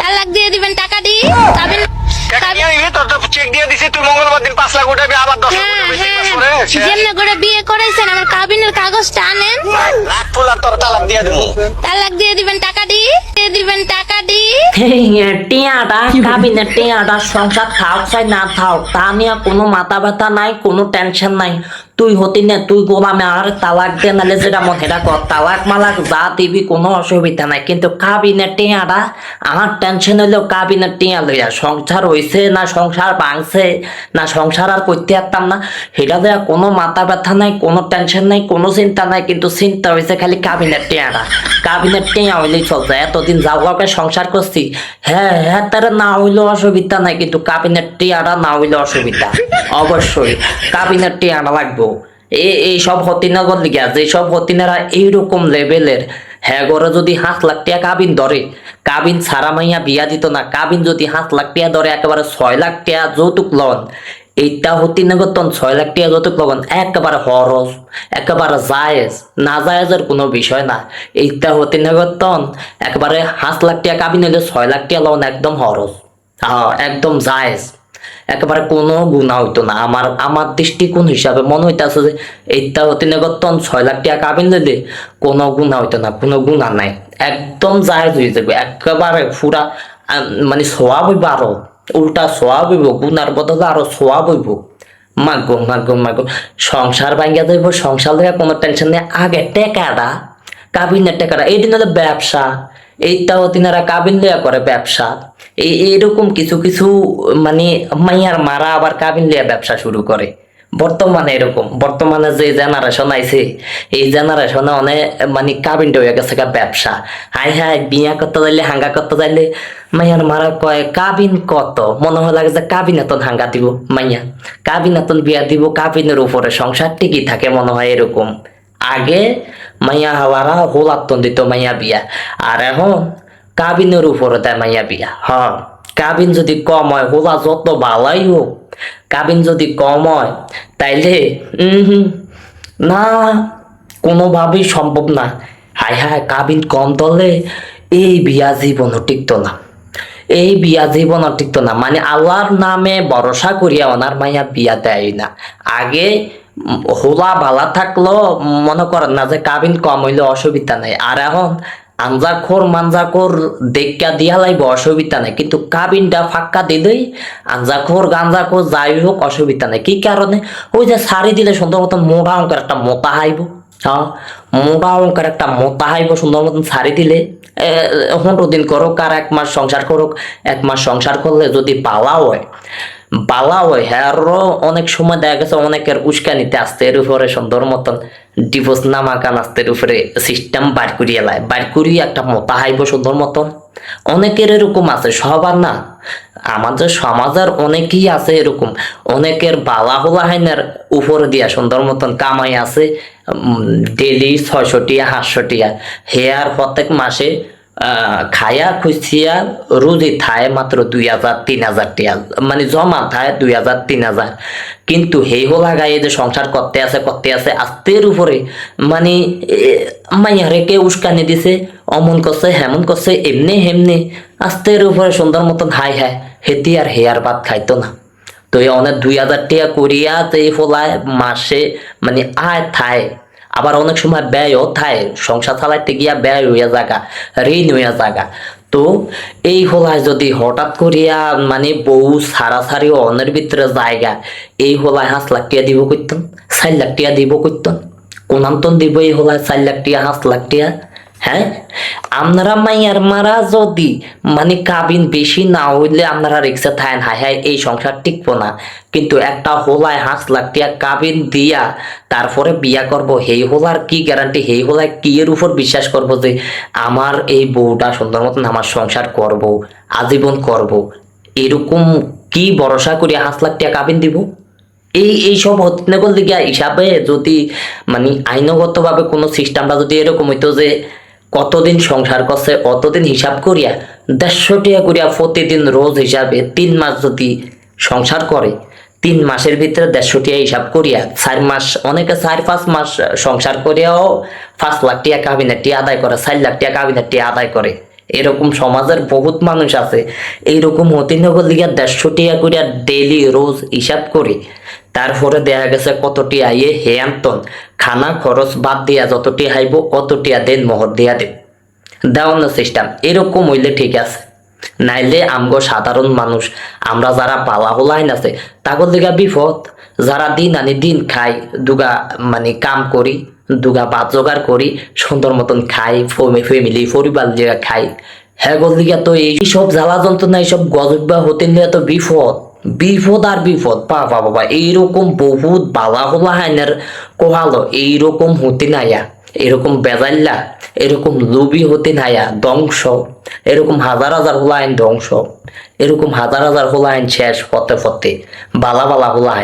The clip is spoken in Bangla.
তালাক দিয়ে দিবেন টাকা দি কাবিন চেক দিয়ে দিছি তুই মঙ্গলবার দিন 5 লাখ উঠাবি আবার 10 লাখ উঠাবি ঠিক আছে রে যেমন করে বিয়ে করেছেন আমার কাবিনের কাগজটা আনেন লাখ ফুলার তোর তালাক দিয়ে দেবো তালাক দিয়ে দিবেন টাকা দি টিয়াটা কাবিনের টিয়াটা সংসার থাক চাই না থাক তা নিয়ে কোনো মাথা ব্যথা নাই, কোনো টেনশন নাই। তুই হতি না তুই গোলামে আর তালাক দে নালে যেটা মন সেটা কর, তালাক মালাক যা দিবি কোনো অসুবিধা নাই। কিন্তু কাবিনের টিয়াটা আমার টেনশন হইলেও কাবিনের টিয়া লইয়া সংসার হইছে না সংসার ভাঙছে না সংসার আর করতে পারতাম না সেটা দেওয়া কোনো মাথা ব্যথা নাই, কোনো টেনশন নাই, কোনো চিন্তা নাই। কিন্তু চিন্তা হয়েছে খালি কাবিনের টিয়াটা। কাবিনের টিয়া হইলেই চলছে। এতদিন যাওয়াকে সংসার করছি, হ্যাঁ হ্যাঁ তারা না হইলেও অসুবিধা নাই, কিন্তু কাবিনের টিয়াটা না হইলে অসুবিধা। অবশ্যই কাবিনের টিয়াটা লাগবো। এইসব হতিনগর লিগা যেসব হতিনারা এইরকম লেভেলের, হ্যাঁ গরে যদি 5 লাখ টাকা কাবিন ধরে, কাবিন ছাড়া মাইয়া বিয়া দিত না। কাবিন যদি 5 লাখ টাকা ধরে একেবারে 6 লাখ টাকা যৌতুক লন, এইটা হতিনগর তন 6 লাখ টাকা যৌতুক লবন একেবারে খরচ, একেবারে জায়েজ, না জায়েজের কোনো বিষয় না। এইটা হতিনগর তন একেবারে 5 লাখ টাকা কাবিন হইলে 6 লাখ টাকা লন একদম খরচ, হ্যাঁ একদম জায়েজ, একেবারে কোনো গুণা হইতো না। আমার দৃষ্টিকোণ হিসাবে মনে হইতেছে যে এইটা হতিনগর তন 6 লাখ টাকা কাবিন লইলে কোনো গুণা হইতো না, কোনো গুণা নাই, একদম জায়েজ হয়ে যাবে একেবারে পুরা। মানে সোয়াব হইব, আরো উল্টা সোয়াব হইব, গুনার বদলে আরো সোয়াব হইব। মাগো মাগো মাগো সংসার ভাঙ্গা যাইব, সংসার লইয়া কোনো টেনশন নেই। আগে টেকাটা কাবিনের টেকাটা এই দিন হলো ব্যবসা, এইটাও তিনারা কাবিন লইয়া করে ব্যবসা। এইরকম কিছু কিছু মানে মাইয়ার মারা আবার কাবিন লইয়া ব্যবসা শুরু করে বর্তমানে। এরকম বর্তমানে যে জেনারেশন আইছে এই জেনারেশনে অনেক মানে কাবিনটা হয়ে গেছে ব্যবসা। হাই হাই বিয়া করতে যাইলে হাঙ্গা করতে যাইলে মাইয়ার মারা কয় কাবিন কত, মনে হয় লাগে যে কাবিন এতন হাঙ্গা দিব মাইয়া, কাবিন এতন বিয়া দিব, কাবিনের উপরে সংসার টিকি থাকে মনে হয় এরকম। আগে মাইয়া হাওয়ারা হোলাত্তন দিত মাইয়া বিয়া, আর এখন কাবিনের উপরে দেয় মাইয়া বিয়া। হ্যাঁ কাবিন যদি কম হয়, হোলা যত ভালাই হোক, কাবিন যদি কম হয় তাইলে না কোনোভাবেই সম্ভব না। হায় হায় কাবিন কম দলে এই বিয়া জীবনও টিকতো না, এই বিয়া জীবনও টিকতো না। মানে আল্লাহর নামে ভরসা করিয়া ওনার মাইয়া বিয়া দেয় না। আগে হোলা ভালা থাকলো মনে করেন না যে কাবিন কম হইলে অসুবিধা নাই, আর এখন আঞ্জাখোর মাঞ্জাখোর দেখা দিয়া লাইব অসুবিধা নাই, কিন্তু কাবিনটা ফাঁকা দিলেই আঞ্জাখোর গাঞ্জাখোর যাই হোক অসুবিধা নাই। কি কারণে? ওই যে শাড়ি দিলে সুন্দর মতন মোটা অঙ্কের একটা মোতা হাইব, হ্যাঁ মোটা অঙ্কের একটা মোতা হাইব সুন্দর মতন শাড়ি দিলে 15 দিন করুক আর 1 মাস সংসার করুক, 1 মাস সংসার করলে যদি বালা হয় হ্যাঁ অনেক সময় দেখা গেছে অনেকের উস্কানিতে আসতে এর উপরে সুন্দর মতন ডিভোর্স নামা কানাস্তের উপরে সিস্টেম বার করিয়ে লাই, বার করিয়ে একটা মোতা হাইব সুন্দর মতন। অনেকের এরকম আছে, সবার না, আমাদের সমাজের অনেকেই আছে এরকম। অনেকের বালা হোলা হাইনার উপরে দিয়া সুন্দর মতন কামাই আছে, ডেলি 600 টিয়া 500 টিয়া, হেয়ার প্রত্যেক মাসে খায়া খুঁজিয়া রুজি থায় মাত্র 2000-3000 টিয়া, মানে জমা থায় 2000-3000। কিন্তু হেই হোলা গায়ে যে সংসার করতে আছে আস্তের উপরে মানে মাইয়ারে কে উস্কানি দিছে, অমন করছে হেমন করছে, এমনি হেমনি আস্তের উপরে সুন্দর মতন হাই হায় হেতি আর হেয়ার ভাত খাইতো না। তো এই অনেক 2000 টিয়া করিয়া যে হোলায় মাসে মানে আয় থায়, আবার অনেক সময় ব্যয়ও থায়, সংসার চালাইতে গিয়া ব্যয় হইয়া জায়গা, ঋণ হইয়া জায়গা। তো এই হোলায় যদি হঠাৎ করিয়া মানে বউ সারাসারি অনের ভিতরে জায়গা, এই হোলায় 5 লাখ টিয়া দিব করতাম, 4 লাখ টিয়া দিব করতাম, কোনান্তন দিব এই হোলায় 4 লাখ টিয়া 5 লাখ টিয়া। হ্যাঁ আপনারা মাইয়ার মারা যদি মানে কাবিন বেশি না হইলে আপনারা রিক্সা থাকেন, হায় হায় এই সংসার টিকবো না। কিন্তু একটা হোলায় 5 লাখ টাকা কাবিন দিয়া তারপরে বিয়া করব, হেই হোলার কি গ্যারান্টি, হেই হোলায় কি এর উপর বিশ্বাস করব যে আমার এই বউটা সুন্দর মতন আমার সংসার করব, আজীবন করব, এরকম কি ভরসা করি 5 লাখ টাকা কাবিন দিব? এইসব হত্যাকর দিকে হিসাবে যদি মানে আইনগত ভাবে কোনো সিস্টেমটা যদি এরকম হইতো যে কতদিন সংসার করছে অতদিন হিসাব করিয়া 150 টাকা করিয়া প্রতিদিন রোজ হিসাবে 3 মাস যদি সংসার করে, 3 মাসের ভিতরে 150 টাকা হিসাব করিয়া 4 মাস, অনেকে 4-5 মাস সংসার করিয়াও 5 লাখ টাকা কাবিনের টিয়া আদায় করে, 4 লাখ টাকা কাবিনের টিয়া আদায় করে। এরকম সমাজের বহুত মানুষ আছে এইরকম হতিনগর লিগা 150 টিয়া করে ডেইলি রোজ হিসাব করি, তারপরে দেখা গেছে কতটি আইয়ে হেয়ান্তন খানা খরচ বাদ দিয়া যতটি হাইব অতটিয়া দেন মোহর দিয়া দেব দেওয়ানোর সিস্টেম এরকম হইলে ঠিক আছে। নাইলে আমগো সাধারণ মানুষ আমরা যারা পালা হলাইন আছে তাগর লিগা বিপদ, যারা দিন আনি দিন খাই দুগা মানে কাম করি দুগা বাদ জোগাড় করি সুন্দর মতন খাই ফ্যামিলি পরিবার লিগা খাই, হ্যাঁ গর লিগা তো এইসব জ্বালা যন্ত্রণা এইসব গজবা হতে নিয়ে তো বিপদ বিপদ আর বিপদ। বাবা বাবা এইরকম বহুত বালা হলা হাইনের কোহালো এইরকম হতে নাইয়া, এরকম বেজাল্লা এরকম লোভী হতে নাইয়া ধ্বংস, এরকম হাজার হাজার হলাইন ধ্বংস, এরকম হাজার হাজার হলাইন শেষ পথে পথে বালা বালা হলাইন।